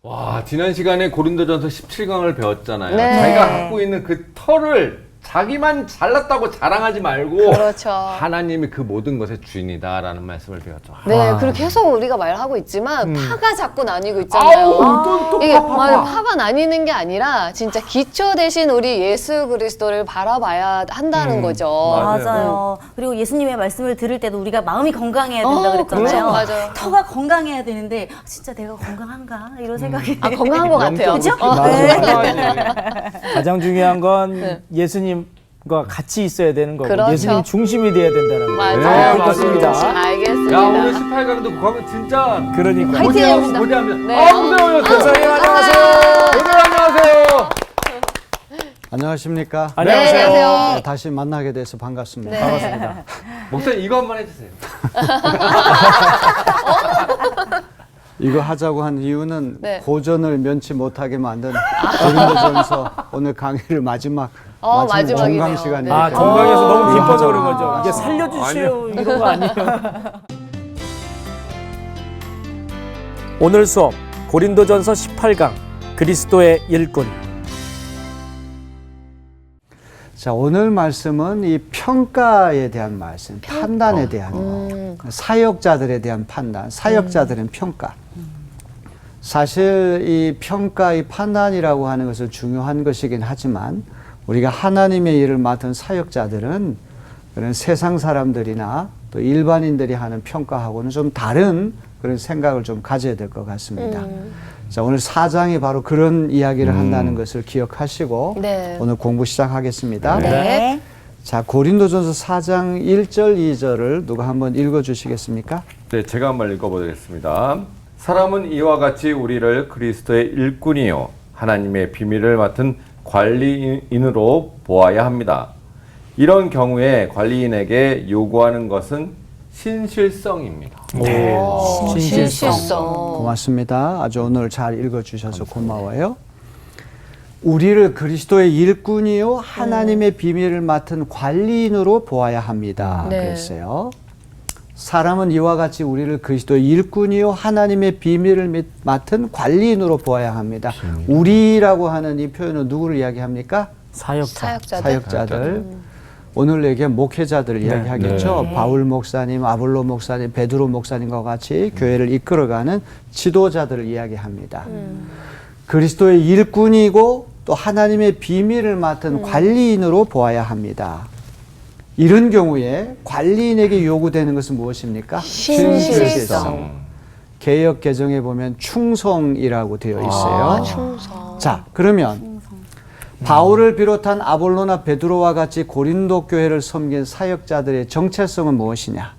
와, 지난 시간에 고린도전서 17강을 배웠잖아요. 네. 자기가 갖고 있는 그 털을 자기만 잘났다고 자랑하지 말고 그렇죠. 하나님이 그 모든 것의 주인이다라는 말씀을 배웠죠. 네, 그렇게 계속 우리가 말하고 있지만 파가 자꾸 나뉘고 있잖아요. 또 이게 파. 파가 나뉘는 게 아니라 진짜 기초 대신 우리 예수 그리스도를 바라봐야 한다는 거죠. 맞아요. 그리고 예수님의 말씀을 들을 때도 우리가 마음이 건강해야 된다 그랬잖아요. 그렇죠. 맞아요. 터가 건강해야 되는데 진짜 내가 건강한가 이런 생각이 아, 건강한 것 같아요. 그죠? 가장 중요한 건 네. 예수님과 같이 있어야 되는 거고 그렇죠. 예수님 중심이 돼야 된다는 거예요. 맞아요. 그렇습니다. 알겠습니다. 야, 오늘 18강도 가면 진짜 그러니까. 화이팅 해봅시다. 보자면 네. 오세요. 선생님 안녕하세요. 안녕하세요. 안녕하십니까? 네, 안녕하세요. 네, 다시 만나게 돼서 반갑습니다. 네. 반갑습니다. 목사님 이거 한번 해주세요. 이거 하자고 한 이유는 네. 고전을 면치 못하게 만든 고린도전서 오늘 강의를 마지막 마지막이네요. 종강 시간이니까. 아, 건강해서 너무 기뻐서 그런 거죠. 아, 이게 살려주세요 이런 거 아니에요. 오늘 수업 고린도전서 18강 그리스도의 일꾼. 자, 오늘 말씀은 이 평가에 대한 말씀, 판단에 대한 사역자들에 대한 판단, 사역자들은 평가. 사실 이 평가, 이 판단이라고 하는 것은 중요한 것이긴 하지만 우리가 하나님의 일을 맡은 사역자들은 그런 세상 사람들이나 또 일반인들이 하는 평가하고는 좀 다른 그런 생각을 좀 가져야 될 것 같습니다. 자, 오늘 4장이 바로 그런 이야기를 한다는 것을 기억하시고 네. 오늘 공부 시작하겠습니다. 네. 자, 고린도전서 4장 1절, 2절을 누가 한번 읽어 주시겠습니까? 네, 제가 한번 읽어보겠습니다. 사람은 이와 같이 우리를 그리스도의 일꾼이요 하나님의 비밀을 맡은 관리인으로 보아야 합니다. 이런 경우에 관리인에게 요구하는 것은 신실성입니다. 신실성. 고맙습니다. 아주 오늘 잘 읽어 주셔서 고마워요. 우리를 그리스도의 일꾼이요 하나님의 비밀을 맡은 관리인으로 보아야 합니다. 네. 그랬어요. 사람은 이와 같이 우리를 그리스도의 일꾼이요 하나님의 비밀을 맡은 관리인으로 보아야 합니다. 우리라고 하는 이 표현은 누구를 이야기합니까? 사역자. 사역자들. 오늘 얘기한 목회자들을 이야기하겠죠. 네. 바울 목사님, 아볼로 목사님, 베드로 목사님과 같이 교회를 이끌어가는 지도자들을 이야기합니다. 그리스도의 일꾼이고 또 하나님의 비밀을 맡은 관리인으로 보아야 합니다. 이런 경우에 관리인에게 요구되는 것은 무엇입니까? 신실성. 개역 개정에 보면 충성이라고 되어 있어요. 충성. 자, 그러면 바울을 비롯한 아볼로나 베드로와 같이 고린도 교회를 섬긴 사역자들의 정체성은 무엇이냐?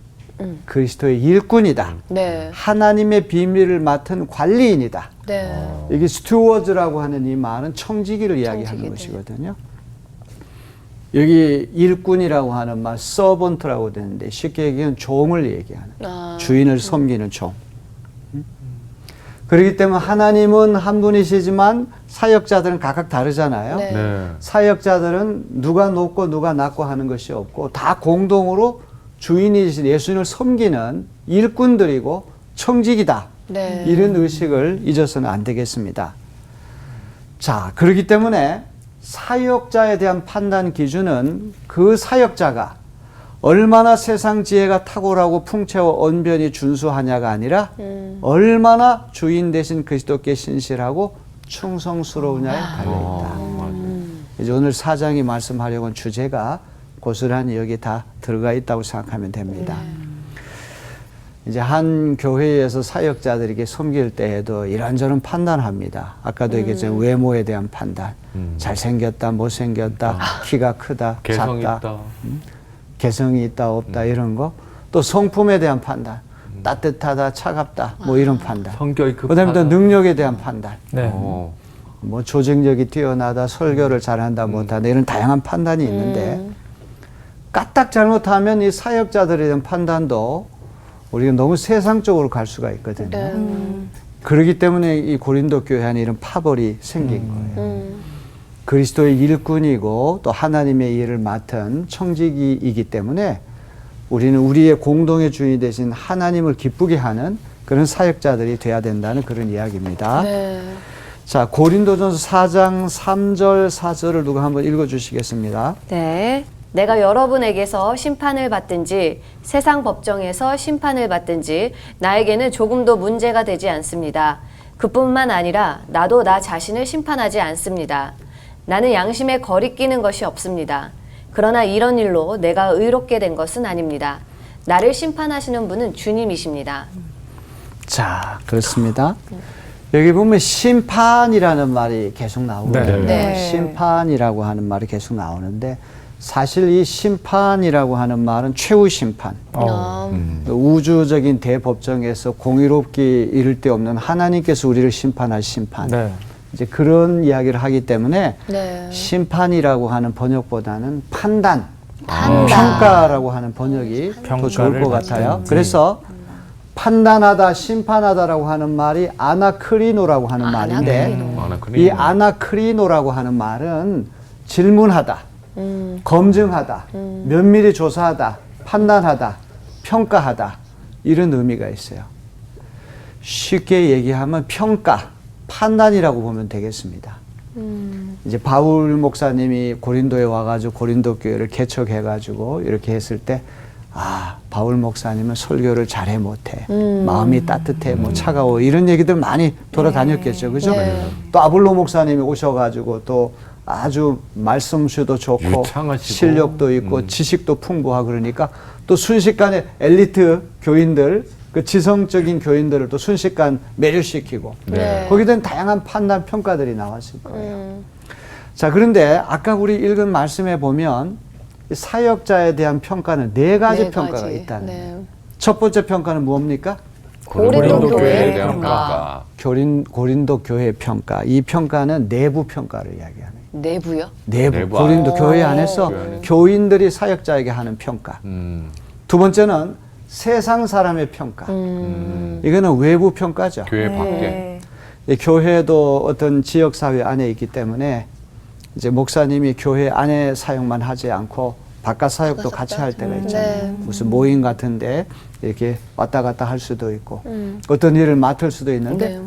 그리스도의 일꾼이다. 네. 하나님의 비밀을 맡은 관리인이다. 네. 이게 스튜어드라고 하는 이 말은 청지기를 이야기하는 청지기들. 것이거든요. 여기 일꾼이라고 하는 말 서번트라고 되는데 쉽게 얘기하면 종을 얘기하는 주인을 섬기는 종. 그렇기 때문에 하나님은 한 분이시지만 사역자들은 각각 다르잖아요. 네. 네. 사역자들은 누가 높고 누가 낮고 하는 것이 없고 다 공동으로 주인이신 예수님을 섬기는 일꾼들이고 청직이다. 네. 이런 의식을 잊어서는 안 되겠습니다. 자, 그렇기 때문에 사역자에 대한 판단 기준은 그 사역자가 얼마나 세상 지혜가 탁월하고 풍채와 언변이 준수하냐가 아니라 얼마나 주인 대신 그리스도께 신실하고 충성스러우냐에 달려있다. 이제 오늘 4장이 말씀하려고 한 주제가 고스란히 여기 다 들어가 있다고 생각하면 됩니다. 이제 한 교회에서 사역자들에게 섬길 때에도 이런저런 판단합니다. 아까도 얘기했지만 외모에 대한 판단. 잘생겼다, 못생겼다, 키가 크다, 개성 작다, 있다. 개성이 있다, 없다 이런 거. 또 성품에 대한 판단. 따뜻하다, 차갑다, 뭐 이런 판단. 성격이 그다음에 또 능력에 대한 판단. 네. 뭐 조직력이 뛰어나다, 설교를 잘한다, 못한다 이런 다양한 판단이 있는데 까딱 잘못하면 이 사역자들에 대한 판단도 우리가 너무 세상적으로 갈 수가 있거든요. 그렇기 때문에 이 고린도 교회 안에 이런 파벌이 생긴 거예요. 그리스도의 일꾼이고 또 하나님의 일을 맡은 청지기이기 때문에 우리는 우리의 공동의 주인이 되신 하나님을 기쁘게 하는 그런 사역자들이 돼야 된다는 그런 이야기입니다. 네. 자, 고린도전서 4장 3절 4절을 누가 한번 읽어주시겠습니다. 네. 내가 여러분에게서 심판을 받든지 세상 법정에서 심판을 받든지 나에게는 조금도 문제가 되지 않습니다. 그뿐만 아니라 나도 나 자신을 심판하지 않습니다. 나는 양심에 거리끼는 것이 없습니다. 그러나 이런 일로 내가 의롭게 된 것은 아닙니다. 나를 심판하시는 분은 주님이십니다. 자, 그렇습니다. 여기 보면 심판이라는 말이 계속 나오거든요. 네. 심판이라고 하는 말이 계속 나오는데 사실 이 심판이라고 하는 말은 최후 심판. 우주적인 대법정에서 공의롭게 이를 데 없는 하나님께서 우리를 심판할 심판. 네. 이제 그런 이야기를 하기 때문에 네. 심판이라고 하는 번역보다는 판단, 판단. 평가라고 하는 번역이 더 평가를 좋을 것 받는. 같아요. 그래서 판단하다, 심판하다라고 하는 말이 아나크리노라고 하는 말인데 이 아나크리노라고 하는 말은 질문하다, 검증하다, 면밀히 조사하다, 판단하다, 평가하다 이런 의미가 있어요. 쉽게 얘기하면 평가, 판단이라고 보면 되겠습니다. 이제 바울 목사님이 고린도에 와가지고 고린도 교회를 개척해가지고 이렇게 했을 때 아, 바울 목사님은 설교를 잘해 못해. 마음이 따뜻해, 뭐 차가워. 이런 얘기들 많이 돌아다녔겠죠. 그죠? 네. 또 아볼로 목사님이 오셔가지고 또 아주 말씀수도 좋고 유창하시고. 실력도 있고 지식도 풍부하고 그러니까 또 순식간에 엘리트 교인들, 그 지성적인 교인들을 또 순식간 매료시키고 네. 거기든 다양한 판단, 평가들이 나왔을 거예요. 자, 그런데 아까 우리 읽은 말씀에 보면 사역자에 대한 평가는 네 가지 네 평가가 가지. 있다는 네. 거예요. 첫 번째 평가는 뭡니까? 고린도 교회에 대한 평가. 고린도 교회 평가. 이 평가는 내부 평가를 이야기하는 거예요. 내부요? 내부. 고린도 교회 안에서 교회 안에서. 교인들이 사역자에게 하는 평가. 두 번째는 세상 사람의 평가. 이거는 외부 평가죠. 교회 네. 밖에. 이 교회도 어떤 지역 사회 안에 있기 때문에 이제 목사님이 교회 안에 사역만 하지 않고 바깥 사역도 같이 할 때가 있잖아요. 네. 무슨 모임 같은데 이렇게 왔다 갔다 할 수도 있고 어떤 일을 맡을 수도 있는데 네.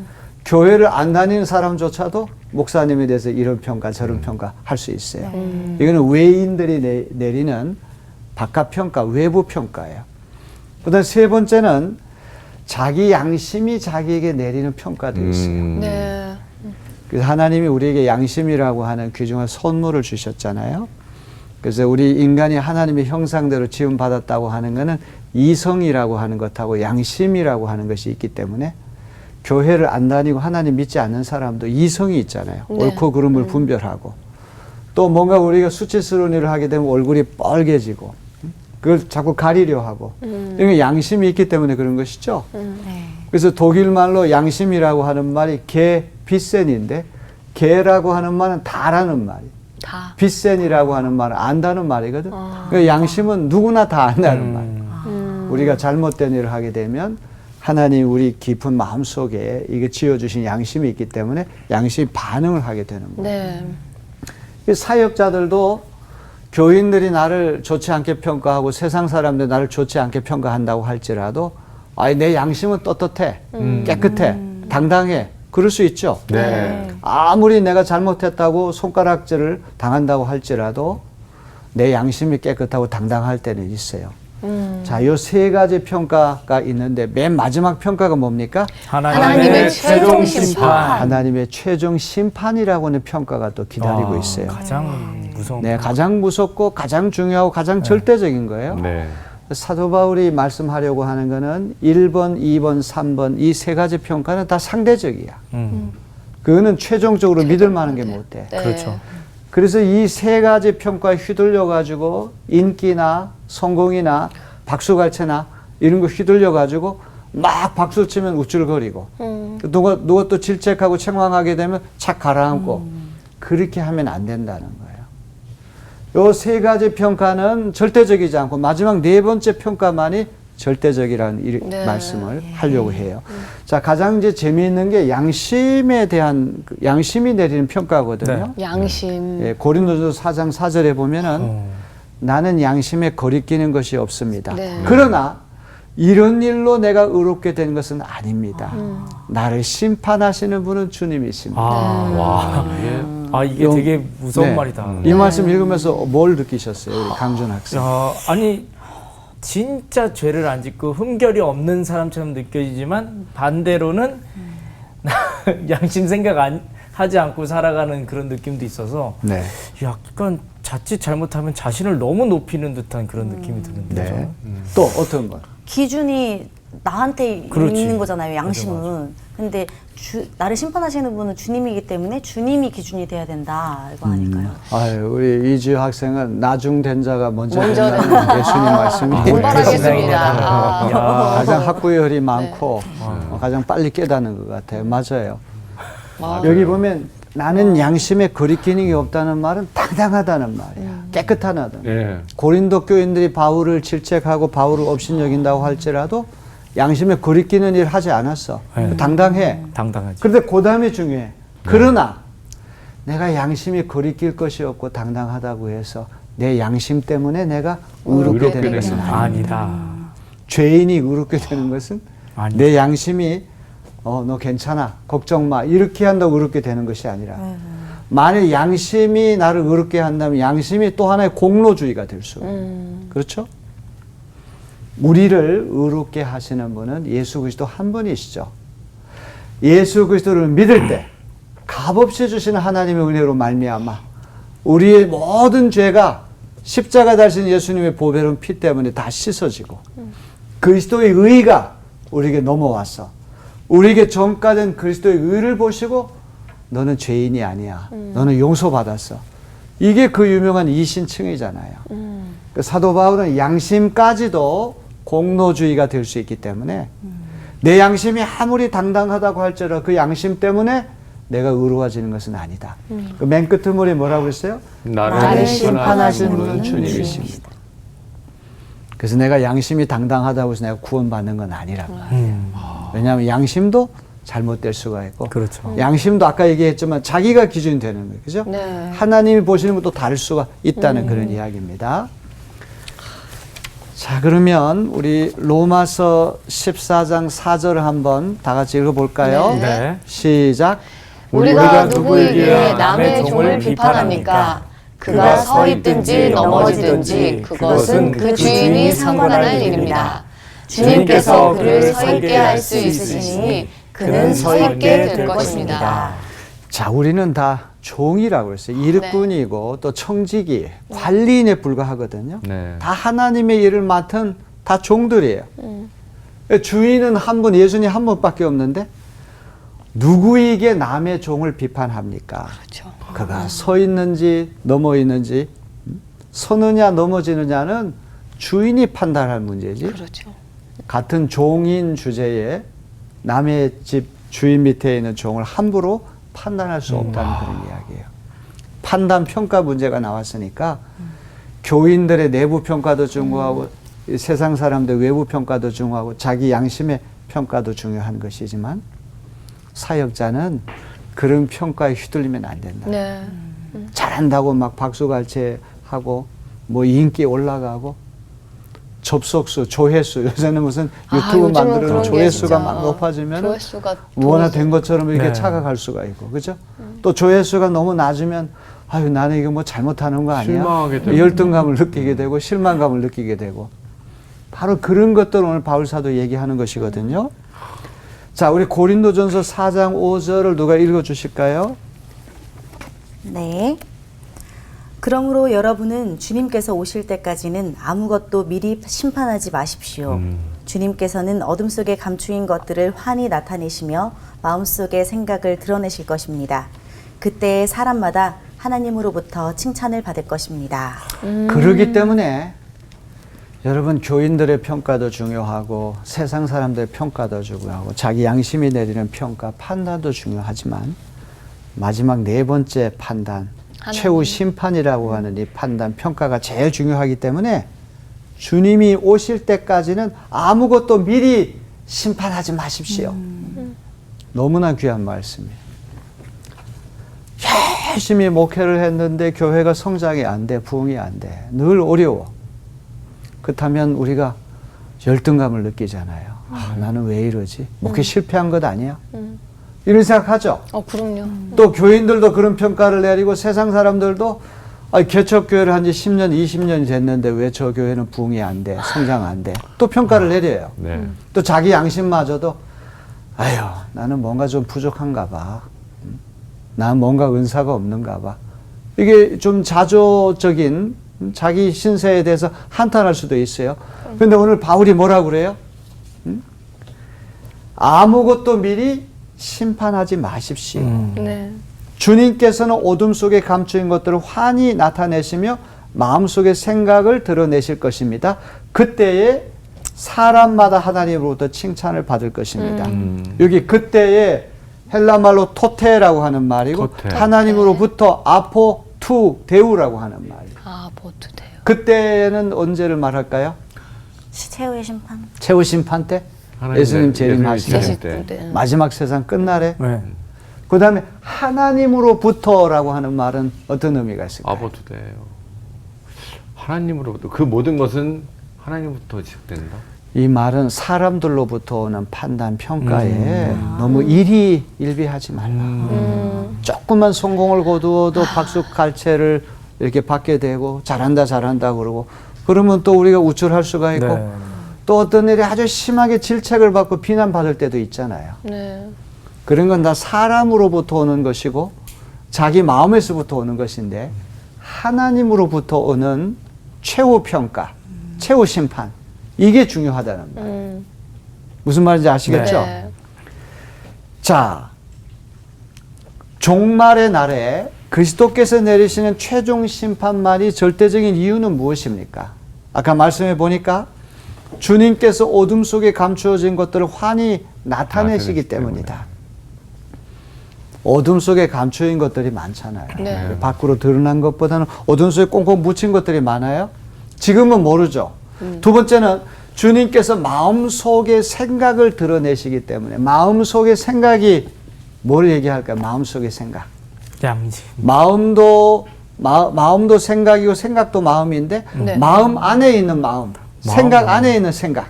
교회를 안 다니는 사람조차도 목사님에 대해서 이런 평가 저런 평가 할 수 있어요. 이거는 외인들이 내리는 바깥 평가, 외부 평가예요. 그다음 세 번째는 자기 양심이 자기에게 내리는 평가도 있어요. 네. 그래서 하나님이 우리에게 양심이라고 하는 귀중한 선물을 주셨잖아요. 그래서 우리 인간이 하나님의 형상대로 지음받았다고 하는 것은 이성이라고 하는 것하고 양심이라고 하는 것이 있기 때문에 교회를 안 다니고 하나님 믿지 않는 사람도 이성이 있잖아요. 네. 옳고 그름을 분별하고 또 뭔가 우리가 수치스러운 일을 하게 되면 얼굴이 빨개지고 그걸 자꾸 가리려 하고 이런 양심이 있기 때문에 그런 것이죠. 네. 그래서 독일 말로 양심이라고 하는 말이 개 비센인데 개라고 하는 말은 다라는 말이에요. 다. 비센이라고 하는 말은 안다는 말이거든. 그러니까 양심은 누구나 다 안다는 말. 우리가 잘못된 일을 하게 되면 하나님 우리 깊은 마음 속에 이게 지어주신 양심이 있기 때문에 양심이 반응을 하게 되는 거예요. 네. 이 사역자들도 교인들이 나를 좋지 않게 평가하고 세상 사람들이 나를 좋지 않게 평가한다고 할지라도 아니 내 양심은 떳떳해, 깨끗해, 당당해. 그럴 수 있죠. 네. 아무리 내가 잘못했다고 손가락질을 당한다고 할지라도 내 양심이 깨끗하고 당당할 때는 있어요. 자, 요 세 가지 평가가 있는데 맨 마지막 평가가 뭡니까? 하나님의 최종 심판. 하나님의 최종 심판이라고 하는 평가가 또 기다리고 있어요. 가장 무서운. 네, 가장 무섭고 가장 중요하고 가장 절대적인 거예요. 네. 사도 바울이 말씀하려고 하는 거는 1번, 2번, 3번 이 세 가지 평가는 다 상대적이야. 그거는 최종적으로 믿을 만한 게 못 돼. 네. 그렇죠. 그래서 이 세 가지 평가에 휘둘려 가지고 인기나 성공이나 박수갈채나 이런 거 휘둘려 가지고 막 박수 치면 우쭐거리고 누가 또 질책하고 책망하게 되면 착 가라앉고 그렇게 하면 안 된다는 거예요. 요 세 가지 평가는 절대적이지 않고 마지막 네 번째 평가만이 절대적이라는 네. 말씀을 하려고 해요. 자, 가장 이제 재미있는 게 양심에 대한 양심이 내리는 평가거든요. 양심. 예, 고린도전서 4장 4절에 보면은 나는 양심에 거리끼는 것이 없습니다. 네. 그러나 이런 일로 내가 의롭게 되는 것은 아닙니다. 나를 심판하시는 분은 주님이십니다. 와. 이게 영- 되게 무서운 네. 말이다. 이 말씀 읽으면서 뭘 느끼셨어요, 우리 강준 학생? 야, 아니 진짜 죄를 안 짓고 흠결이 없는 사람처럼 느껴지지만 반대로는 양심 생각 하지 않고 살아가는 그런 느낌도 있어서 네. 약간 자칫 잘못하면 자신을 너무 높이는 듯한 그런 느낌이 드는데. 네. 또 어떤 거? 기준이 나한테 그렇지. 있는 거잖아요, 양심은. 근데 나를 심판하시는 분은 주님이기 때문에 주님이 기준이 돼야 된다, 이거 아닐까요? 아유, 우리 이지우 학생은 나중된 자가 먼저 먼저 된다는 예수님 말씀이 분발하겠습니다. 가장 학구열이 많고 가장 빨리 깨닫는 것 같아요. 맞아요. 아. 여기 보면 나는 양심에 거리끼는 게 없다는 말은 당당하다는 말이야. 깨끗하다는. 예. 고린도 교인들이 바울을 질책하고 바울을 업신여긴다고 할지라도 양심에 거리끼는 일 하지 않았어. 네. 당당해. 당당하지. 그런데 그 다음이 중요해. 그러나 내가 양심이 거리낄 것이 없고 당당하다고 해서 내 양심 때문에 내가 의롭게 되는 것은 아니다. 아니다. 죄인이 의롭게 되는 것은 아니다. 내 양심이 너 괜찮아 걱정 마 이렇게 한다고 의롭게 되는 것이 아니라 만약 양심이 나를 의롭게 한다면 양심이 또 하나의 공로주의가 될 수 있어요. 그렇죠? 우리를 의롭게 하시는 분은 예수 그리스도 한 분이시죠. 예수 그리스도를 믿을 때 값없이 주시는 하나님의 은혜로 말미암아 우리의 모든 죄가 십자가 달신 예수님의 보배로운 피 때문에 다 씻어지고 그리스도의 의가 우리에게 넘어왔어. 우리에게 전가된 그리스도의 의를 보시고 너는 죄인이 아니야. 너는 용서받았어. 이게 그 유명한 이신칭의잖아요. 그 사도 바울은 양심까지도 공로주의가 될 수 있기 때문에 내 양심이 아무리 당당하다고 할지라도 그 양심 때문에 내가 의로워지는 것은 아니다. 그 맨 끝에 머리 뭐라고 그랬어요? 나를 심판하시는 분은 주님이십니다. 그래서 내가 양심이 당당하다고 해서 내가 구원받는 건 아니란 말이에요. 왜냐하면 양심도 잘못될 수가 있고 그렇죠. 양심도 아까 얘기했지만 자기가 기준이 되는 거예요. 그죠? 네. 하나님이 보시는 것도 다를 수가 있다는 그런 이야기입니다. 자, 그러면 우리 로마서 14장 4절을 한번 다 같이 읽어볼까요? 네. 시작. 우리가 누구에게 남의 종을 비판합니까? 그가 서 있든지 넘어지든지 그것은 그 주인이 상관할 일입니다. 주님께서 그를 서 있게 할 수 있으시니 그는 서 있게 될 것입니다. 자, 우리는 다 종이라고 했어요. 일꾼이고 또 청지기, 관리인에 불과하거든요. 네. 다 하나님의 일을 맡은 다 종들이에요. 주인은 한 분, 예수님 한 분밖에 없는데 누구에게 남의 종을 비판합니까? 그렇죠. 그가 서 있는지 넘어 있는지 서느냐 넘어지느냐는 주인이 판단할 문제지. 그렇죠. 같은 종인 주제에 남의 집 주인 밑에 있는 종을 함부로 판단할 수 없다는 그런 이야기예요. 판단 평가 문제가 나왔으니까 교인들의 내부 평가도 중요하고 세상 사람들 외부 평가도 중요하고 자기 양심의 평가도 중요한 것이지만 사역자는 그런 평가에 휘둘리면 안 된다. 네. 잘한다고 막 박수갈채하고 뭐 인기 올라가고 접속수, 조회수 요새는 무슨 유튜브 요즘은 만들어놓은 그런 게 조회수가 진짜 막 높아지면 조회수가 뭐나 된 것처럼 이렇게 네. 착각할 수가 있고 그죠? 또 조회수가 너무 낮으면 아유 나는 이거 뭐 잘못하는 거 아니야? 실망하게 되고. 열등감을 느끼게 되고 실망감을 느끼게 되고 바로 그런 것들 오늘 바울 사도 얘기하는 것이거든요. 자, 우리 고린도전서 4장 5절을 누가 읽어주실까요? 네. 그러므로 여러분은 주님께서 오실 때까지는 아무것도 미리 심판하지 마십시오. 주님께서는 어둠 속에 감추인 것들을 환히 나타내시며 마음속의 생각을 드러내실 것입니다. 그때 사람마다 하나님으로부터 칭찬을 받을 것입니다. 그러기 때문에 여러분 교인들의 평가도 중요하고 세상 사람들의 평가도 중요하고 자기 양심이 내리는 평가, 판단도 중요하지만 마지막 네 번째 판단, 최후 심판이라고 하는 이 판단, 평가가 제일 중요하기 때문에 주님이 오실 때까지는 아무것도 미리 심판하지 마십시오. 너무나 귀한 말씀이에요. 열심히 목회를 했는데 교회가 성장이 안 돼, 부흥이 안 돼. 늘 어려워. 그렇다면 우리가 열등감을 느끼잖아요. 아, 나는 왜 이러지? 목회 실패한 것 아니야? 이런 생각하죠. 그럼요. 또 교인들도 그런 평가를 내리고 세상 사람들도 개척교회를 한 지 10년, 20년이 됐는데 왜 저 교회는 부흥이 안 돼, 성장 안 돼. 또 평가를 내려요. 네. 또 자기 양심마저도 아유, 나는 뭔가 좀 부족한가 봐. 나는 뭔가 은사가 없는가 봐. 이게 좀 자조적인 자기 신세에 대해서 한탄할 수도 있어요. 근데 오늘 바울이 뭐라고 그래요? 아무것도 미리 심판하지 마십시오. 네. 주님께서는 어둠 속에 감추인 것들을 환히 나타내시며 마음속의 생각을 드러내실 것입니다. 그때에 사람마다 하나님으로부터 칭찬을 받을 것입니다. 여기 그때에 헬라말로 토테라고 하는 말이고 토테. 하나님으로부터 아포투 데우라고 하는 말이에요. 보트 돼요. 그때는 언제를 말할까요? 최후의 심판. 최후 심판 때? 하나님의 예수님 재림하실 예수님 때? 때. 마지막 세상 끝날에? 네. 그 다음에 하나님으로부터라고 하는 말은 어떤 의미가 있을까요? 아버지대요. 하나님으로부터 그 모든 것은 하나님부터 시작된다. 이 말은 사람들로부터 오는 판단, 평가에 너무 일희일비하지 말라. 조금만 성공을 거두어도 박수 갈채를 이렇게 받게 되고 잘한다 잘한다 그러고 그러면 또 우리가 우쭐할 수가 있고 네. 또 어떤 일이 아주 심하게 질책을 받고 비난받을 때도 있잖아요. 네. 그런 건 다 사람으로부터 오는 것이고 자기 마음에서부터 오는 것인데 하나님으로부터 오는 최후 평가, 최후 심판 이게 중요하다는 말이에요. 무슨 말인지 아시겠죠? 네. 자, 종말의 날에 그리스도께서 내리시는 최종 심판만이 절대적인 이유는 무엇입니까? 아까 말씀해 보니까 주님께서 어둠 속에 감추어진 것들을 환히 나타내시기 때문이다. 어둠 속에 감추인 것들이 많잖아요. 네. 밖으로 드러난 것보다는 어둠 속에 꽁꽁 묻힌 것들이 많아요. 지금은 모르죠. 두 번째는 주님께서 마음속의 생각을 드러내시기 때문에 마음속의 생각이 뭘 얘기할까요? 마음속의 생각. 양심. 마음도 생각이고 생각도 마음인데 네. 마음 안에 있는 마음, 생각 안에 있는 생각.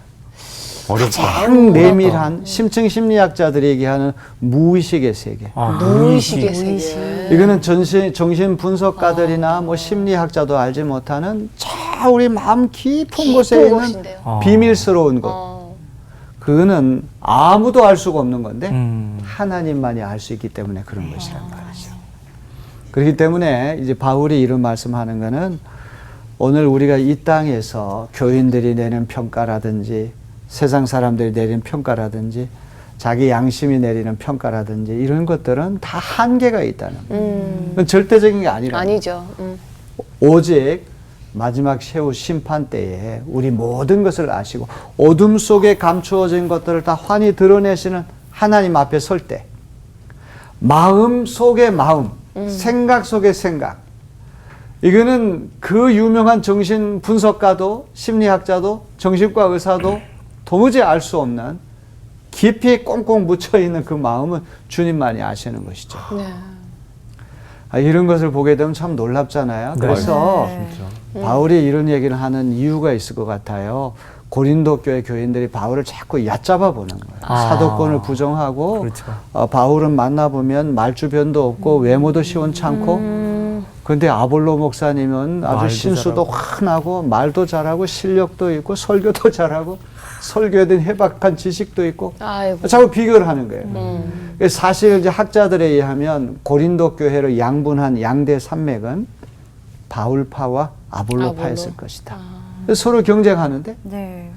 어렵다. 가장 내밀한 심층 심리학자들이 얘기하는 무의식의 세계. 무의식의 세계. 이거는 정신 분석가들이나 뭐 심리학자도 알지 못하는 저 우리 마음 깊은 곳에 있는 곳인데요. 비밀스러운 곳. 그거는 아무도 알 수가 없는 건데 하나님만이 알 수 있기 때문에 그런 것이란 말이죠. 그렇기 때문에 이제 바울이 이런 말씀하는 거는 오늘 우리가 이 땅에서 교인들이 내는 평가라든지 세상 사람들이 내리는 평가라든지 자기 양심이 내리는 평가라든지 이런 것들은 다 한계가 있다는 거예요. 그건 절대적인 게 아니죠. 오직 마지막 최후 심판 때에 우리 모든 것을 아시고 어둠 속에 감추어진 것들을 다 환히 드러내시는 하나님 앞에 설 때 마음 속의 마음, 생각 속의 생각 이거는 그 유명한 정신 분석가도 심리학자도 정신과 의사도 도무지 알 수 없는 깊이 꽁꽁 묻혀있는 그 마음은 주님만이 아시는 것이죠. 네. 이런 것을 보게 되면 참 놀랍잖아요. 그래서 바울이 이런 얘기를 하는 이유가 있을 것 같아요. 고린도 교회 교인들이 바울을 자꾸 얕잡아 보는 거예요. 사도권을 부정하고 그렇죠. 바울은 만나보면 말주변도 없고 외모도 시원찮고 그런데 아볼로 목사님은 아주 말도 신수도 환하고 말도 잘하고 실력도 있고 설교도 잘하고 설교에 대한 해박한 지식도 있고 아이고. 자꾸 비교를 하는 거예요. 사실 이제 학자들에 의하면 고린도 교회를 양분한 양대 산맥은 바울파와 아볼로파였을 것이다. 서로 경쟁하는데 네.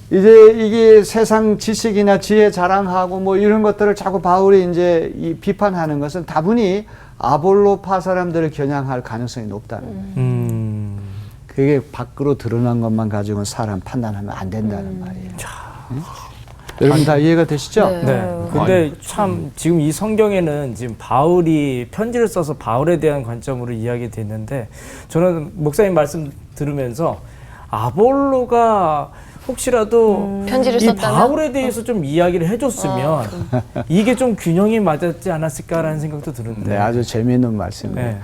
이제 이게 세상 지식이나 지혜 자랑하고 뭐 이런 것들을 자꾸 바울이 이제 이 비판하는 것은 다분히 아볼로파 사람들을 겨냥할 가능성이 높다는 거예요. 그게 밖으로 드러난 것만 가지고는 사람 판단하면 안 된다는 말이에요. 응? 여러분 다 이해가 되시죠? 네. 네. 근데 참 지금 이 성경에는 지금 바울이 편지를 써서 바울에 대한 관점으로 이야기됐는데 저는 목사님 말씀 들으면서 아볼로가 혹시라도 편지를 이 썼다면? 바울에 대해서 좀 이야기를 해줬으면 이게 좀 균형이 맞았지 않았을까라는 생각도 드는데. 네, 아주 재미있는 말씀이에요. 네.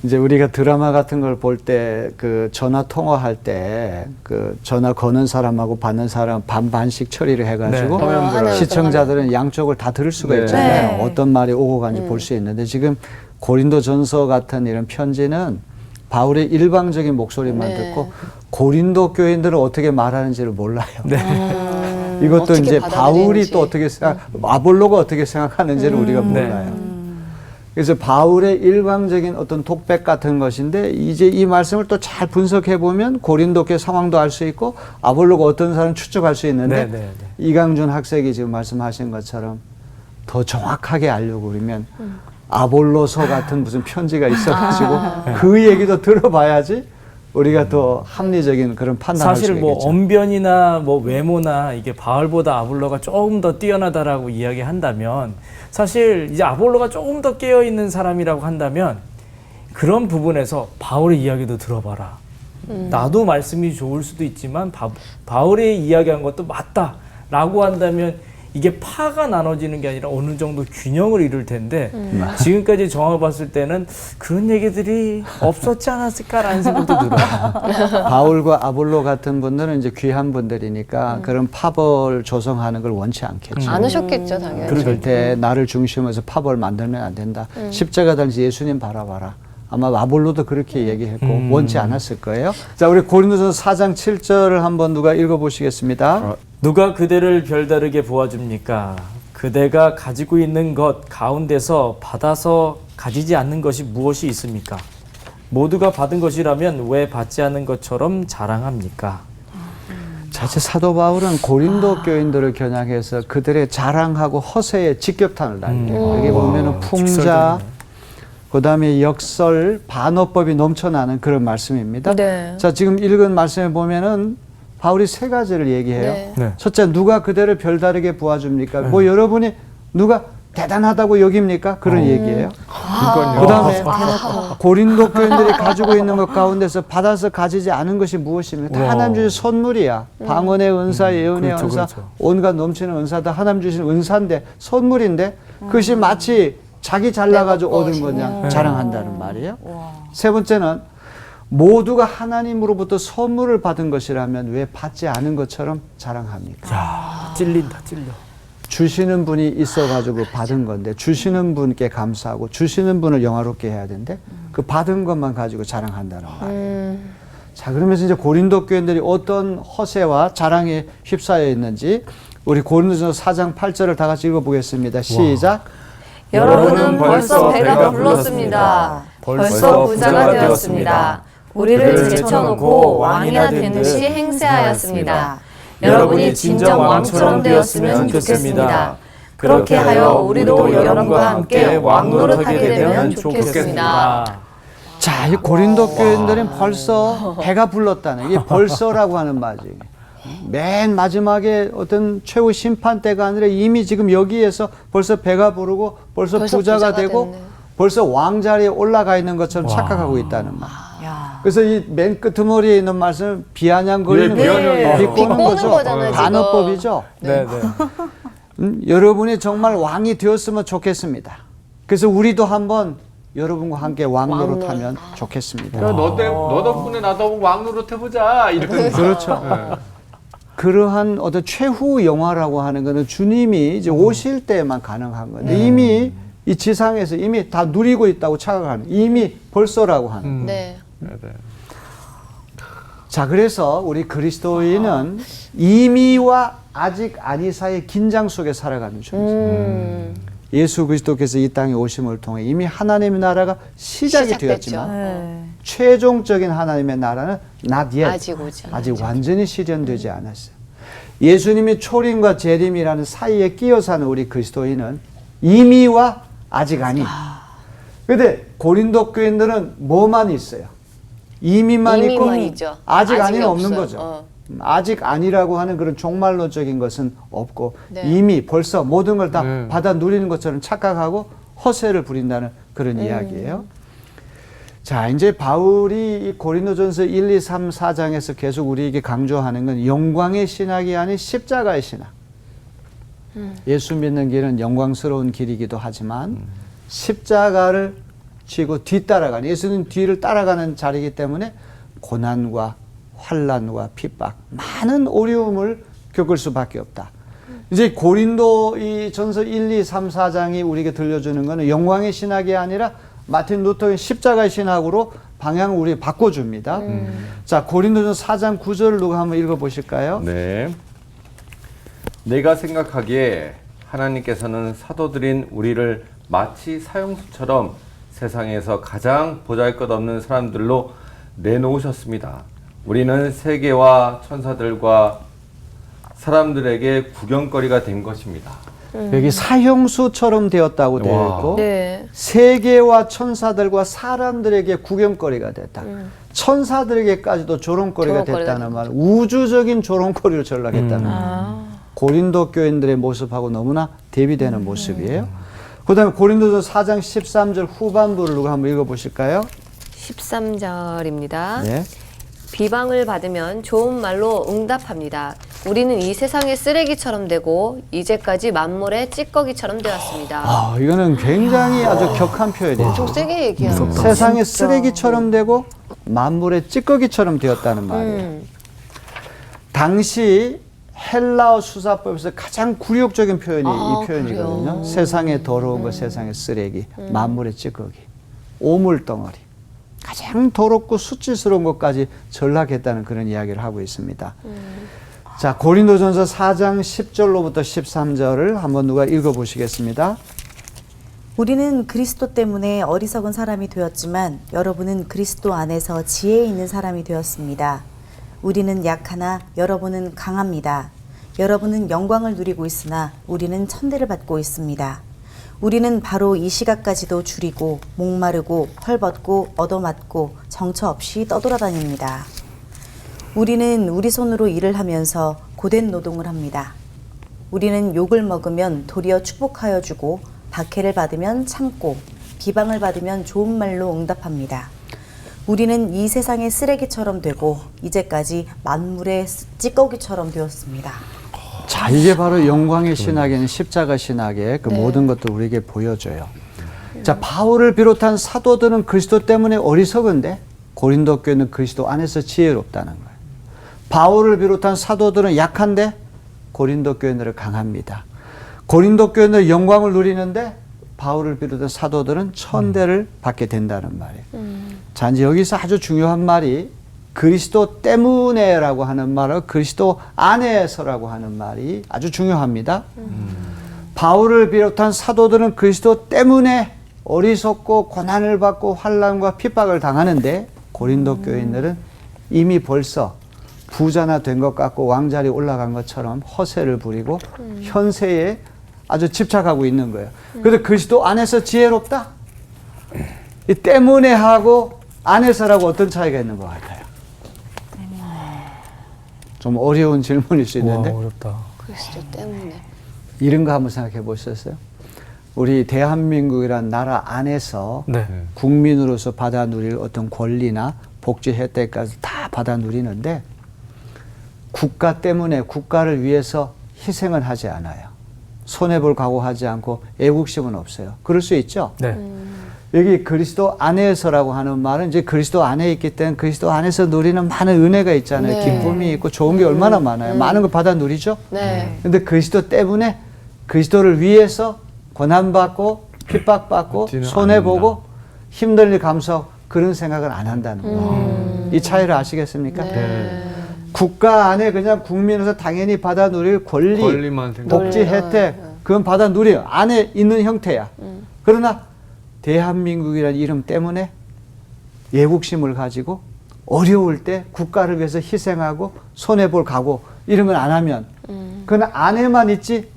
이제 우리가 드라마 같은 걸 볼 때 그 전화 통화할 때 그 전화 거는 사람하고 받는 사람 반반씩 처리를 해가지고 네. 화면 시청자들은 양쪽을 다 들을 수가 네. 있잖아요. 네. 어떤 말이 오고 간지 볼 수 있는데 지금 고린도전서 같은 이런 편지는 바울의 일방적인 목소리만 네. 듣고 고린도 교인들은 어떻게 말하는지를 몰라요. 네. 이것도 어떻게 이제 바울이 받아들이는지. 또 어떻게 아볼로가 어떻게 생각하는지를 우리가 네. 몰라요. 그래서 바울의 일방적인 어떤 독백 같은 것인데 이제 이 말씀을 또 잘 분석해 보면 고린도교 상황도 알 수 있고 아볼로가 어떤 사람 추측할 수 있는데 네, 네, 네. 이강준 학생이 지금 말씀하신 것처럼 더 정확하게 알려고 그러면 아볼로서 같은 무슨 편지가 있어가지고 그 얘기도 들어봐야지 우리가 더 합리적인 그런 판단을 할 수 사실 있겠죠. 뭐 언변이나 뭐 외모나 이게 바울보다 아볼로가 조금 더 뛰어나다라고 이야기한다면 사실 이제 아볼로가 조금 더 깨어 있는 사람이라고 한다면 그런 부분에서 바울의 이야기도 들어봐라. 나도 말씀이 좋을 수도 있지만 바울의 이야기한 것도 맞다라고 한다면 이게 파가 나눠지는 게 아니라 어느 정도 균형을 이룰 텐데 지금까지 정화 봤을 때는 그런 얘기들이 없었지 않았을까라는 생각도 들어요. 바울과 아볼로 같은 분들은 이제 귀한 분들이니까 그런 파벌 조성하는 걸 원치 않겠죠. 않으셨겠죠, 당연히. 절대 나를 중심으로 해서 파벌 만들면 안 된다. 십자가 달지 예수님 바라봐라. 아마 아볼로도 그렇게 얘기했고 원치 않았을 거예요. 자, 우리 고린도전서 4장 7절을 한번 누가 읽어보시겠습니다. 누가 그대를 별다르게 보아줍니까? 그대가 가지고 있는 것 가운데서 받아서 가지지 않는 것이 무엇이 있습니까? 모두가 받은 것이라면 왜 받지 않은 것처럼 자랑합니까? 자, 이제 사도 바울은 고린도 교인들을 겨냥해서 그들의 자랑하고 허세에 직격탄을 날려요. 여기 보면은 풍자, 직설적이네. 그 다음에 역설, 반어법이 넘쳐나는 그런 말씀입니다. 네. 자, 지금 읽은 말씀에 보면은 바울이 세 가지를 얘기해요. 네. 네. 첫째, 누가 그대를 별다르게 보아줍니까? 뭐 여러분이 누가 대단하다고 여깁니까? 그런 얘기예요. 그 다음에 고린도 교인들이 가지고 있는 것 가운데서 받아서 가지지 않은 것이 무엇입니까? 다 하나님 주신 선물이야. 방언의 은사, 예언의 그렇죠, 은사, 그렇죠. 온갖 넘치는 은사 다 하나님 주신 은사인데 선물인데 그것이 마치 자기 잘나가지고 얻은 거냐 자랑한다는 말이에요. 세 번째는 모두가 하나님으로부터 선물을 받은 것이라면 왜 받지 않은 것처럼 자랑합니까? 야, 찔린다, 찔려. 주시는 분이 있어가지고 받은 건데 주시는 분께 감사하고 주시는 분을 영화롭게 해야 되는데 그 받은 것만 가지고 자랑한다는 말이에요. 자, 그러면서 이제 고린도 교인들이 어떤 허세와 자랑에 휩싸여 있는지 우리 고린도전서 4장 8절을 다 같이 읽어보겠습니다. 시작. 여러분은 벌써 배가 불렀습니다. 벌써 부자가 되었습니다. 우리를 제쳐놓고 왕이나 된 듯이 행세하였습니다. 여러분이 진정 왕처럼 되었으면 좋겠습니다. 그렇게 하여 우리도 여러분과 함께 왕노릇하게 되면 좋겠습니다. 자, 이 고린도 교인들은 벌써 배가 불렀다는 이게 벌써라고 하는 말이에요. 맨 마지막에 어떤 최후 심판 때가 아니라 이미 지금 여기에서 벌써 배가 부르고 벌써 부자가 되고 됐네. 벌써 왕자리에 올라가 있는 것처럼 착각하고 있는 말. 그래서 이 맨 끄트머리에 있는 말씀은 비아냥거리는 네, 비꼬는 거죠. 거잖아요, 지금. 단어법이죠. 네, 네. 여러분이 정말 왕이 되었으면 좋겠습니다. 그래서 우리도 한번 여러분과 함께 왕노릇하면 좋겠습니다. 너 덕분에 나도 왕노릇 해보자 이렇게. 그렇죠. 그러한 어떤 최후 영화라고 하는 것은 주님이 이제 오실 때만 가능한 건데 이미 이 지상에서 이미 다 누리고 있다고 착각하는 이미 벌써라고 하는. 네. 자, 그래서 우리 그리스도인은 이미와 아직 아니 사이의 긴장 속에 살아가는 중입니다. 예수 그리스도께서 이 땅에 오심을 통해 이미 하나님의 나라가 시작이 시작됐죠. 되었지만 최종적인 하나님의 나라는 not yet. 아직 오지 않았죠. 아직 완전히 실현되지 않았어요. 예수님이 초림과 재림이라는 사이에 끼어 사는 우리 그리스도인은 이미와 아직 아니. 근데 고린도 교인들은 뭐만 있어요? 이미만 있고 있죠. 아직 아직이 아니는 없는 없어요. 거죠. 아직 아니라고 하는 그런 종말론적인 것은 없고 네. 이미 벌써 모든 걸 다 받아 누리는 것처럼 착각하고 허세를 부린다는 그런 이야기예요. 자, 이제 바울이 이 고린도전서 1, 2, 3, 4장에서 계속 우리에게 강조하는 건 영광의 신학이 아닌 십자가의 신학. 예수 믿는 길은 영광스러운 길이기도 하지만 십자가를 치고 뒤따라가는, 예수님 뒤를 따라가는 자리이기 때문에 고난과 환난과 핍박, 많은 어려움을 겪을 수밖에 없다. 이제 고린도 이 전서 1, 2, 3, 4장이 우리에게 들려주는 것은 영광의 신학이 아니라 마틴 루터의 십자가의 신학으로 방향을 우리 바꿔줍니다. 자, 고린도전서 4장 9절을 누가 한번 읽어보실까요? 네. 내가 생각하기에 하나님께서는 사도들인 우리를 마치 사형수처럼 세상에서 가장 보잘것없는 사람들로 내놓으셨습니다. 우리는 세계와 천사들과 사람들에게 구경거리가 된 것입니다. 여기 사형수처럼 되었다고 되어 와. 있고 네. 세계와 천사들과 사람들에게 구경거리가 됐다. 천사들에게까지도 조롱거리가 조롱거리가 됐다는 말, 우주적인 조롱거리로 전락했다는 말. 고린도 교인들의 모습하고 너무나 대비되는 모습이에요. 그 다음에 고린도전서 4장 13절 후반부를 누가 한번 읽어보실까요? 13절입니다. 네. 비방을 받으면 좋은 말로 응답합니다. 우리는 이 세상의 쓰레기처럼 되고 이제까지 만물의 찌꺼기처럼 되었습니다. 아, 이거는 굉장히 아주 격한 표현이에요. 좀 세게 얘기하는 세상의 쓰레기처럼 되고 만물의 찌꺼기처럼 되었다는 말이에요. 당시 헬라어 수사법에서 가장 굴욕적인 표현이 이 표현이거든요. 그래요? 세상에 더러운 것, 세상의 쓰레기, 만물의 찌꺼기, 오물덩어리. 가장 더럽고 수치스러운 것까지 전락했다는 그런 이야기를 하고 있습니다. 자, 고린도전서 4장 10절로부터 13절을 한번 누가 읽어보시겠습니다. 우리는 그리스도 때문에 어리석은 사람이 되었지만 여러분은 그리스도 안에서 지혜 있는 사람이 되었습니다. 우리는 약하나 여러분은 강합니다. 여러분은 영광을 누리고 있으나 우리는 천대를 받고 있습니다. 우리는 바로 이 시각까지도 줄이고 목마르고 헐벗고 얻어맞고 정처 없이 떠돌아다닙니다. 우리는 우리 손으로 일을 하면서 고된 노동을 합니다. 우리는 욕을 먹으면 도리어 축복하여 주고 박해를 받으면 참고 비방을 받으면 좋은 말로 응답합니다. 우리는 이 세상의 쓰레기처럼 되고 이제까지 만물의 찌꺼기처럼 되었습니다. 자, 이게 바로 영광의 신학에는 십자가 신학의 그 모든 것들 우리에게 보여줘요. 자, 바울을 비롯한 사도들은 그리스도 때문에 어리석은데 고린도 교회는 그리스도 안에서 지혜롭다는 거예요. 바울을 비롯한 사도들은 약한데 고린도 교회는 강합니다. 고린도 교회는 영광을 누리는데 바울을 비롯한 사도들은 천대를 받게 된다는 말이에요. 자, 이제 여기서 아주 중요한 말이 그리스도 때문에라고 하는 말과 그리스도 안에서라고 하는 말이 아주 중요합니다. 바울을 비롯한 사도들은 그리스도 때문에 어리석고 고난을 받고 환난과 핍박을 당하는데 고린도 교인들은 이미 벌써 부자나 된 것 같고 왕자리에 올라간 것처럼 허세를 부리고 현세에 아주 집착하고 있는 거예요. 그래서 그리스도 안에서 지혜롭다? 이 때문에 하고 안에서라고 어떤 차이가 있는 것 같아요? 좀 어려운 질문일 수 있는데 와, 어렵다. 그리스도 때문에. 이런 거 한번 생각해 보셨어요? 우리 대한민국이란 나라 안에서 네. 국민으로서 받아 누릴 어떤 권리나 복지 혜택까지 다 받아 누리는데 국가 때문에 국가를 위해서 희생을 하지 않아요. 손해볼 각오하지 않고 애국심은 없어요. 그럴 수 있죠? 네. 여기 그리스도 안에서라고 하는 말은 이제 그리스도 안에 있기 때문에 그리스도 안에서 누리는 많은 은혜가 있잖아요. 네. 기쁨이 있고 좋은 게 얼마나 많아요. 많은 걸 받아 누리죠? 네. 근데 그리스도 때문에 그리스도를 위해서 고난받고 핍박받고 받지는 손해보고 힘든 일 감수하고 그런 생각을 안 한다는 거예요. 이 차이를 아시겠습니까? 네. 국가 안에 그냥 국민으로서 당연히 받아 누릴 권리, 권리만 생각. 복지 혜택 그건 받아 누려요. 안에 있는 형태야. 그러나 대한민국이라는 이름 때문에 애국심을 가지고 어려울 때 국가를 위해서 희생하고 손해볼 각오 이런 걸 안 하면 그건 안에만 있지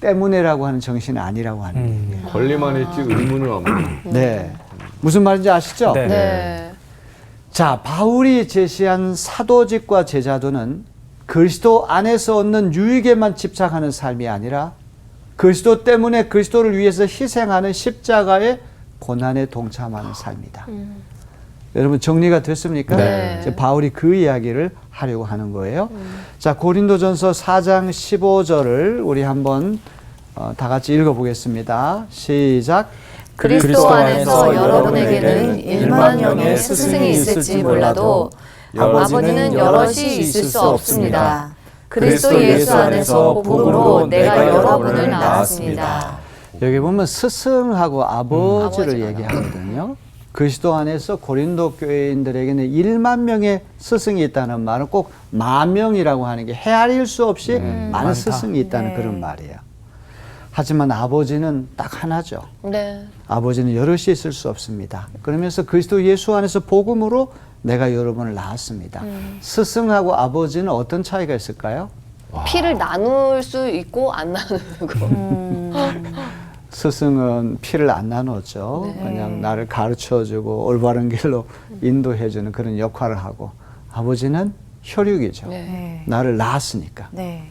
때문에라고 하는 정신이 아니라고 하는 얘기예요. 권리만 있지 의무는 없는. 네. 무슨 말인지 아시죠? 네. 네. 자, 바울이 제시한 사도직과 제자도는 그리스도 안에서 얻는 유익에만 집착하는 삶이 아니라 그리스도 때문에 그리스도를 위해서 희생하는 십자가의 고난에 동참하는 삶이다. 여러분 정리가 됐습니까? 네. 이제 바울이 그 이야기를 하려고 하는 거예요. 자, 고린도전서 4장 15절을 우리 한번 다 같이 읽어보겠습니다. 시작. 그리스도 안에서 여러분에게는 1만 명의 스승이 있을지 몰라도 아버지는 여럿이 있을 수 없습니다. 그리스도 예수 안에서 복음으로 내가 여러분을 낳았습니다. 여기 보면 스승하고 아버지를 아버지가 얘기하거든요. 그리스도 안에서 고린도 교회인들에게는 1만 명의 스승이 있다는 말은 꼭 만명이라고 하는 게 헤아릴 수 없이 많은 많다. 스승이 있다는 그런 말이에요. 하지만 아버지는 딱 하나죠. 네. 아버지는 여럿이 있을 수 없습니다. 그러면서 그리스도 예수 안에서 복음으로 내가 여러분을 낳았습니다. 스승하고 아버지는 어떤 차이가 있을까요? 피를 나눌 수 있고 안 나누고. 스승은 피를 안 나눴죠. 네. 그냥 나를 가르쳐주고 올바른 길로 인도해주는 그런 역할을 하고, 아버지는 혈육이죠. 네. 나를 낳았으니까. 네.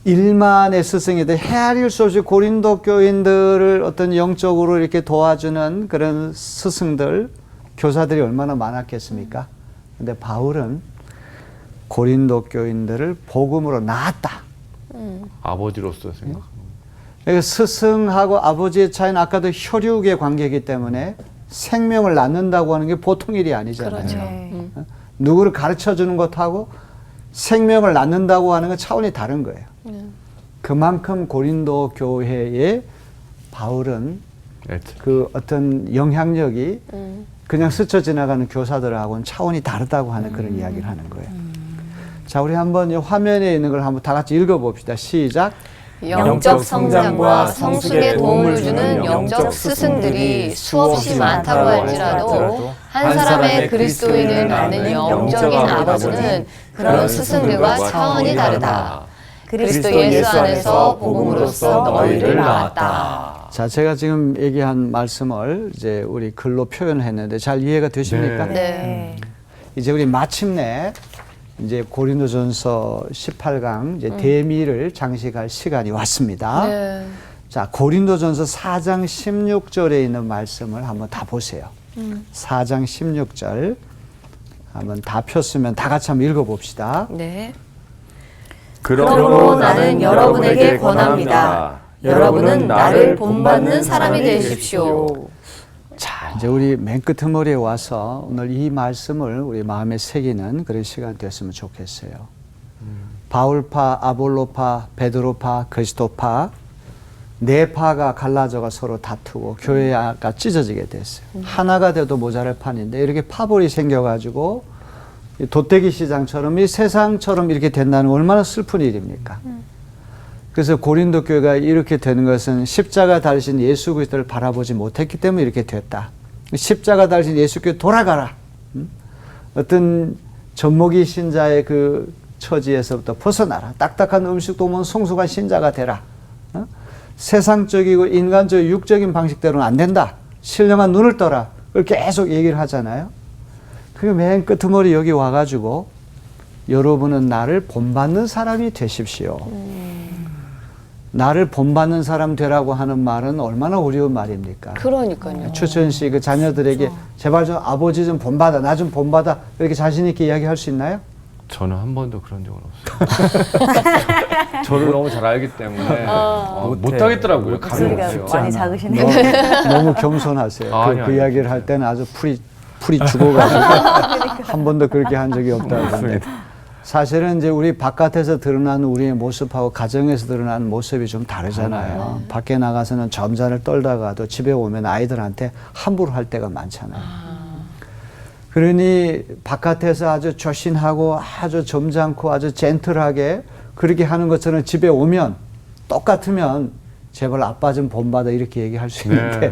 1만의 스승이들, 헤아릴 수 없이 고린도 교인들을 어떤 영적으로 이렇게 도와주는 그런 스승들, 교사들이 얼마나 많았겠습니까? 근데 바울은 고린도 교인들을 복음으로 낳았다. 아버지로서 생각. 그러니까 스승하고 아버지의 차이는 아까도 혈육의 관계이기 때문에 생명을 낳는다고 하는 게 보통 일이 아니잖아요. 그렇죠. 네. 누구를 가르쳐 주는 것하고 생명을 낳는다고 하는 건 차원이 다른 거예요. 그만큼 고린도 교회에 바울은 그 어떤 영향력이 그냥 스쳐 지나가는 교사들하고는 차원이 다르다고 하는 그런 이야기를 하는 거예요. 자, 우리 한번 이 화면에 있는 걸 한번 다 같이 읽어봅시다. 시작. 영적 성장과 성숙에 도움을 주는 영적 스승들이 수없이 많다고 할지라도 한 사람의 그리스도인을 낳는 영적인 아버지는 그런 스승들과 차원이 다르다. 그리스도 예수 안에서 복음으로써 너희를 낳았다. 자, 제가 지금 얘기한 말씀을 이제 우리 글로 표현했는데 잘 이해가 되십니까? 네. 이제 우리 마침내 이제 고린도전서 18강 이제 대미를 장식할 시간이 왔습니다. 네. 자, 고린도전서 4장 16절에 있는 말씀을 한번 다 보세요. 4장 16절 한번 다 폈으면 다 같이 한번 읽어봅시다. 네. 그러므로 나는 여러분에게 권합니다. 여러분은 나를 본받는 사람이 되십시오. 자, 이제 우리 맨 끝머리에 와서 오늘 이 말씀을 우리 마음에 새기는 그런 시간 됐으면 좋겠어요. 바울파, 아볼로파, 베드로파, 그리스도파 네 파가 갈라져가 서로 다투고 교회가 찢어지게 됐어요. 하나가 돼도 모자랄 판인데 이렇게 파벌이 생겨가지고 이 돗대기 시장처럼 이 세상처럼 이렇게 된다는 건 얼마나 슬픈 일입니까? 그래서 고린도 교회가 이렇게 되는 것은 십자가 달리신 예수 그리스도를 바라보지 못했기 때문에 이렇게 됐다. 십자가 달리신 예수께 돌아가라. 어떤 젖먹이 신자의 그 처지에서부터 벗어나라. 딱딱한 음식도 먹은 성숙한 신자가 되라. 세상적이고 인간적 육적인 방식대로는 안 된다. 신령한 눈을 떠라. 그걸 계속 얘기를 하잖아요. 그리고 맨 끄트머리 여기 와가지고 여러분은 나를 본받는 사람이 되십시오. 나를 본받는 사람 되라고 하는 말은 얼마나 어려운 말입니까? 그러니까요. 추천 씨 그 자녀들에게 제발 좀 아버지 좀 본받아, 나 좀 본받아 이렇게 자신 있게 이야기할 수 있나요? 저는 한 번도 그런 적은 없어요. 저를 너무 잘 알기 때문에 못 하겠더라고요. 감이 목소리가 없어요. 많이 작으시네요. 너무 겸손하세요. 아니, 그 아니. 이야기를 할 때는 아주 풀이 죽어가지고 한 번도 그렇게 한 적이 없다고 하는데 사실은 이제 우리 바깥에서 드러나는 우리의 모습하고 가정에서 드러나는 모습이 좀 다르잖아요. 밖에 나가서는 점잖을 떨다가도 집에 오면 아이들한테 함부로 할 때가 많잖아요. 그러니 바깥에서 아주 조신하고 아주 점잖고 아주 젠틀하게 그렇게 하는 것처럼 집에 오면 똑같으면 제발 아빠 좀 본받아 이렇게 얘기할 수 있는데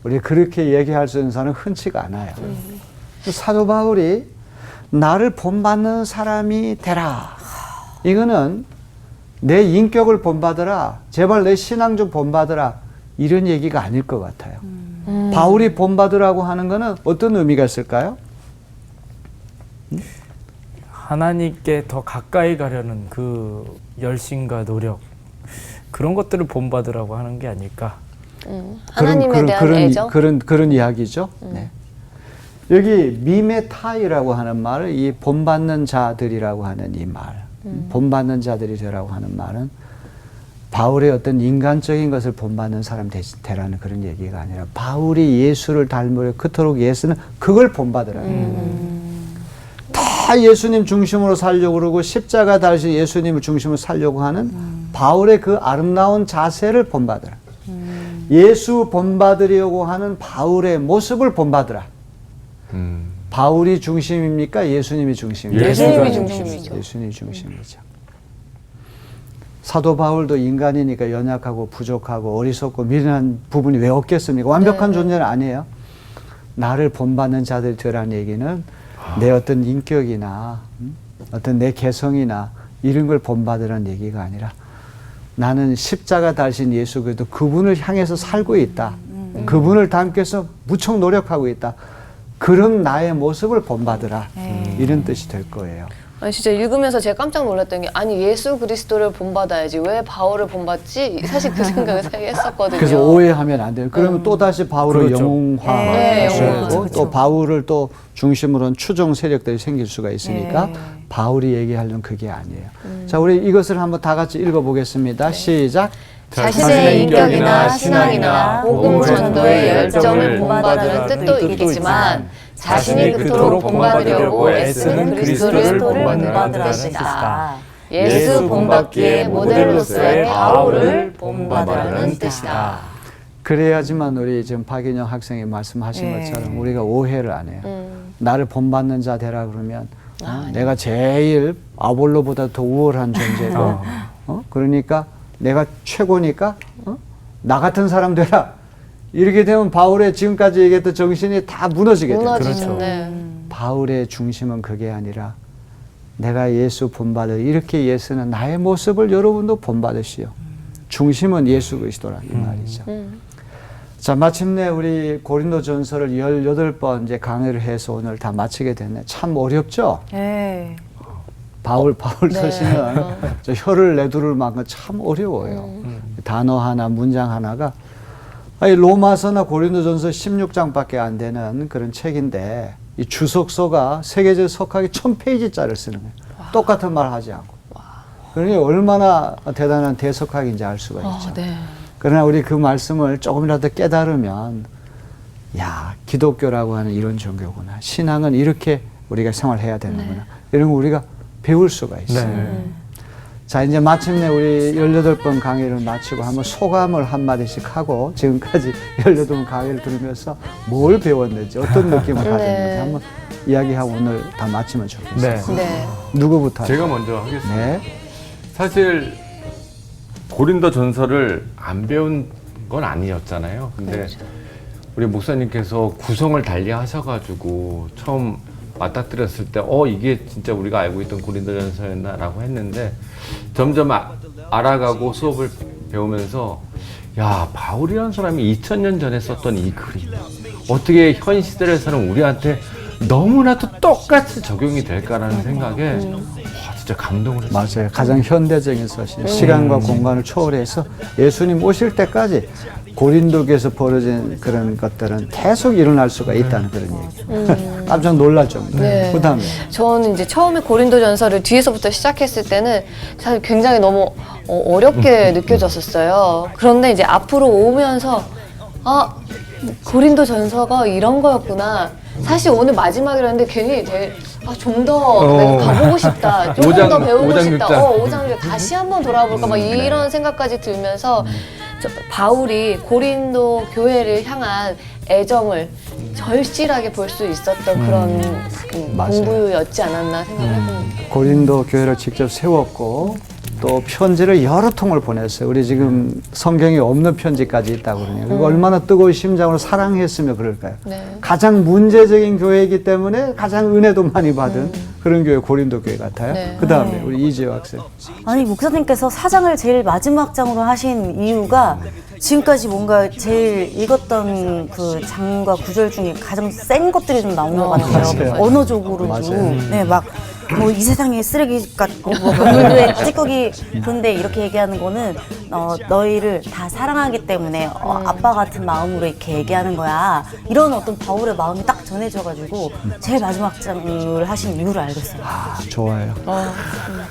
우리 그렇게 얘기할 수 있는 사람은 흔치가 않아요. 사도 바울이 나를 본받는 사람이 되라. 이거는 내 인격을 본받으라. 제발 내 신앙 좀 본받으라. 이런 얘기가 아닐 것 같아요. 바울이 본받으라고 하는 거는 어떤 의미가 있을까요? 하나님께 더 가까이 가려는 그 열심과 노력 그런 것들을 본받으라고 하는 게 아닐까. 하나님에 대한 애정. 그런 이야기죠. 네. 여기 미메타이라고 하는 말을 이 본받는 자들이라고 하는 이 말, 본받는 자들이 되라고 하는 말은 바울의 어떤 인간적인 것을 본받는 사람 되라는 그런 얘기가 아니라 바울이 예수를 닮으려 그토록 예수는 그걸 본받으라는 다 예수님 중심으로 살려고 그러고 십자가 달신 예수님을 중심으로 살려고 하는 바울의 그 아름다운 자세를 본받으라. 예수 본받으려고 하는 바울의 모습을 본받으라. 바울이 중심입니까? 예수님이 중심입니까? 예수님이 중심이죠. 예수님이 중심이죠. 사도 바울도 인간이니까 연약하고 부족하고 어리석고 미련한 부분이 왜 없겠습니까? 완벽한 존재는 아니에요. 나를 본받는 자들이 되라는 얘기는 내 어떤 인격이나 어떤 내 개성이나 이런 걸 본받으라는 얘기가 아니라 나는 십자가 달신 예수 그리스도 그분을 향해서 살고 있다. 그분을 닮기 위해서 무척 노력하고 있다. 그런 나의 모습을 본받으라. 이런 뜻이 될 거예요. 아니 진짜 읽으면서 제가 깜짝 놀랐던 게 아니 예수 그리스도를 본받아야지 왜 바울을 본받지? 사실 그 생각을 했었거든요. 그래서 오해하면 안 돼요. 그러면 또 다시 바울을 그렇죠. 영웅화하고 또 바울을 또 중심으로 한 추종 세력들이 생길 수가 있으니까 바울이 얘기하려는 그게 아니에요. 자, 우리 이것을 한번 다 같이 읽어보겠습니다. 시작. 자신의 인격이나 신앙이나 복음 전도의 열정을 본받으는 뜻도 있겠지만 자신이 그토록 본받으려고 애쓰는 그리스도를 본받으라는 뜻이다. 예수 본받기의 모델로서의 바울을 본받으라는 뜻이다. 그래야지만 우리 지금 박인영 학생이 말씀하신 것처럼 우리가 오해를 안 해요. 나를 본받는 자 되라 그러면 내가 제일 아볼로보다 더 우월한 존재고 그러니까 내가 최고니까 나 같은 사람 되라. 이렇게 되면 바울의 지금까지 얘기했던 정신이 다 무너지게 돼요. 그렇죠. 바울의 중심은 그게 아니라 내가 예수 본받을 이렇게 예수는 나의 모습을 여러분도 본받으시오. 중심은 예수 그리스도라 이 말이죠. 자, 마침내 우리 고린도전서를 18번 이제 강의를 해서 오늘 다 마치게 됐네. 참 어렵죠? 네. 바울 서신은 저 혀를 내두를 만큼 참 어려워요. 단어 하나, 문장 하나가 아니 로마서나 고린도전서 16장밖에 안 되는 그런 책인데 이 주석서가 세계적 석학이 1000페이지짜리를 쓰는 거예요. 똑같은 말 하지 않고. 그러니 얼마나 대단한 대석학인지 알 수가 있죠. 그러나 우리 그 말씀을 조금이라도 깨달으면 야, 기독교라고 하는 이런 종교구나. 신앙은 이렇게 우리가 생활해야 되는구나. 이런 거 우리가 배울 수가 있어요. 자, 이제 마침내 우리 18번 강의를 마치고 한번 소감을 한마디씩 하고 지금까지 18번 강의를 들으면서 뭘 배웠는지 어떤 느낌을 가졌는지 한번 이야기하고 오늘 다 마치면 좋겠어요. 누구부터 제가 먼저 하겠습니다. 네. 사실 고린도 전서를 안 배운 건 아니었잖아요. 근데 우리 목사님께서 구성을 달리 하셔가지고 처음 맞닥뜨렸을 때 이게 진짜 우리가 알고 있던 고린도전서였나라고 했는데 점점 알아가고 수업을 배우면서 야, 바울이라는 사람이 2000년 전에 썼던 이 글이 어떻게 현 시대에서는 우리한테 너무나도 똑같이 적용이 될까라는 생각에 진짜 감동을 했어요. 맞아요. 가장 현대적인 서신, 시간과 공간을 초월해서 예수님 오실 때까지 고린도교에서 벌어진 그런 것들은 계속 일어날 수가 있다는 그런 얘기죠. 깜짝 놀랄 정도. 그다음에 저는 이제 처음에 고린도전서를 뒤에서부터 시작했을 때는 사실 굉장히 너무 어렵게 느껴졌었어요. 그런데 이제 앞으로 오면서 고린도전서가 이런 거였구나. 사실 오늘 마지막이라는데 괜히 좀 더 가보고 싶다. 조금 더 배우고 싶다. 5장 6장 다시 한번 돌아볼까 막 이런 생각까지 들면서 바울이 고린도 교회를 향한 애정을 절실하게 볼 수 있었던 그런 공부였지 않았나 생각합니다. 고린도 교회를 직접 세웠고 또 편지를 여러 통을 보냈어요. 우리 지금 성경에 없는 편지까지 있다고 그러네요. 그리고 얼마나 뜨거운 심장으로 사랑했으면 그럴까요? 가장 문제적인 교회이기 때문에 가장 은혜도 많이 받은 그런 교회 고린도 교회 같아요. 그 다음에 우리 이재호 학생. 아니 목사님께서 사장을 제일 마지막 장으로 하신 이유가 지금까지 뭔가 제일 읽었던 그 장과 구절 중에 가장 센 것들이 좀 나온 것 같아요. 맞아요. 언어적으로 맞아요. 좀. 네, 막 뭐 이 세상에 쓰레기 같고 뭐 물에 찌꺼기 그런데 이렇게 얘기하는 거는 너희를 다 사랑하기 때문에 아빠 같은 마음으로 이렇게 얘기하는 거야. 이런 어떤 바울의 마음이 딱 전해져가지고 제일 마지막 장을 하신 이유를 알겠어요. 아, 좋아요.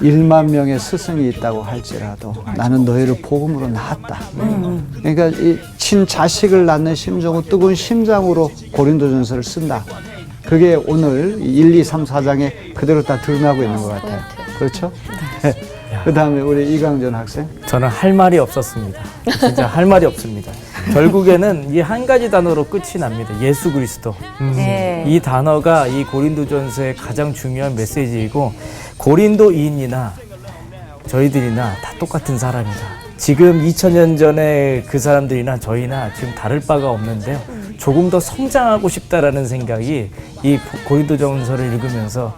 1만 명의 스승이 있다고 할지라도 나는 너희를 복음으로 낳았다. 그러니까 이 친자식을 낳는 심정은 뜨거운 심장으로 고린도전서를 쓴다. 그게 오늘 1, 2, 3, 4장에 그대로 다 드러나고 있는 것 같아요. 그렇죠? 네. 그 다음에 우리 이강전 학생. 저는 할 말이 없었습니다. 진짜 할 말이 없습니다. 결국에는 이 한 가지 단어로 끝이 납니다. 예수 그리스도. 네. 이 단어가 이 고린도전서의 가장 중요한 메시지이고 고린도인이나 저희들이나 다 똑같은 사람이다. 지금 2000년 전에 그 사람들이나 저희나 지금 다를 바가 없는데요. 조금 더 성장하고 싶다라는 생각이 이 고린도전서를 읽으면서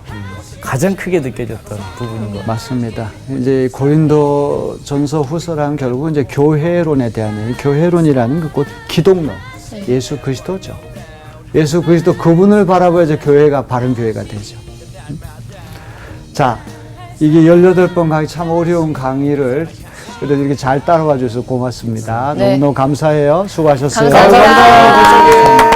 가장 크게 느껴졌던 부분인 것 같아요. 맞습니다. 이제 고린도전서 후서란 결국은 이제 교회론에 대한 이 교회론이라는 그 곧 기독론, 예수 그리스도죠. 예수 그리스도 그분을 바라봐야지 교회가 바른 교회가 되죠. 자, 이게 18번 강의 참 어려운 강의를 그래도 이렇게 잘 따라와 주셔서 고맙습니다. 네. 너무너무 감사해요. 수고하셨어요. 감사합니다.